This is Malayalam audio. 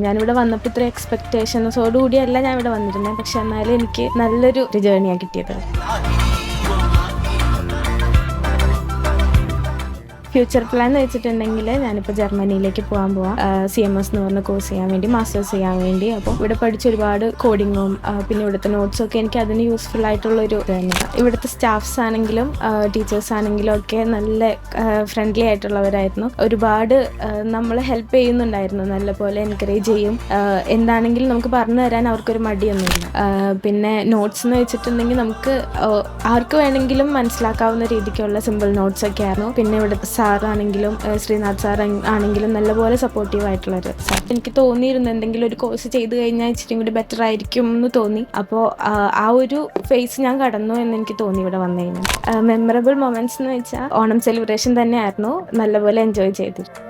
ഞാനിവിടെ വന്നപ്പോൾ ഇത്ര എക്സ്പെക്റ്റേഷൻസോടുകൂടിയല്ല ഞാൻ ഇവിടെ വന്നിരുന്നത്. പക്ഷെ എന്നാലും എനിക്ക് നല്ലൊരു ജേർണിയാണ് കിട്ടിയത്. ഫ്യൂച്ചർ പ്ലാൻ എന്ന് വെച്ചിട്ടുണ്ടെങ്കിൽ ഞാനിപ്പോൾ ജർമ്മനിയിലേക്ക് പോകാൻ പോവാം. CMS എന്ന് പറഞ്ഞ കോഴ്സ് ചെയ്യാൻ വേണ്ടി, മാസ്റ്റേഴ്സ് ചെയ്യാൻ വേണ്ടി. അപ്പോൾ ഇവിടെ പഠിച്ച ഒരുപാട് കോഡിങ്ങും പിന്നെ ഇവിടുത്തെ നോട്ട്സും ഒക്കെ എനിക്ക് അതിന് യൂസ്ഫുൾ ആയിട്ടുള്ളൊരു ഇത് തന്നെയാണ്. ഇവിടുത്തെ സ്റ്റാഫ്സ് ആണെങ്കിലും ടീച്ചേഴ്സ് ആണെങ്കിലും ഒക്കെ നല്ല ഫ്രണ്ട്ലി ആയിട്ടുള്ളവരായിരുന്നു. ഒരുപാട് നമ്മളെ ഹെൽപ്പ് ചെയ്യുന്നുണ്ടായിരുന്നു, നല്ലപോലെ എൻകറേജ് ചെയ്യും. എന്താണെങ്കിലും നമുക്ക് പറഞ്ഞു തരാൻ അവർക്കൊരു മടിയൊന്നുമില്ല. പിന്നെ നോട്ട്സ് എന്ന് വെച്ചിട്ടുണ്ടെങ്കിൽ നമുക്ക് ആർക്ക് വേണമെങ്കിലും മനസ്സിലാക്കാവുന്ന രീതിക്കുള്ള സിമ്പിൾ നോട്ട്സ് ഒക്കെ ആയിരുന്നു. പിന്നെ ഇവിടുത്തെ സാറാണെങ്കിലും ശ്രീനാഥ് സാർ ആണെങ്കിലും നല്ലപോലെ സപ്പോർട്ടീവ് ആയിട്ടുള്ളൊരു സാർ. എനിക്ക് തോന്നിയിരുന്നു എന്തെങ്കിലും ഒരു കോഴ്സ് ചെയ്ത് കഴിഞ്ഞാൽ ഇച്ചിരി കൂടി ബെറ്റർ ആയിരിക്കും എന്ന് തോന്നി. അപ്പോൾ ആ ഒരു ഫേസ് ഞാൻ കടന്നു എന്ന് എനിക്ക് തോന്നി ഇവിടെ വന്നു കഴിഞ്ഞാൽ. മെമ്മറബിൾ മൊമെന്റ്സ് എന്ന് വെച്ചാൽ ഓണം സെലിബ്രേഷൻ തന്നെയായിരുന്നു, നല്ലപോലെ എൻജോയ് ചെയ്തിരുന്നു.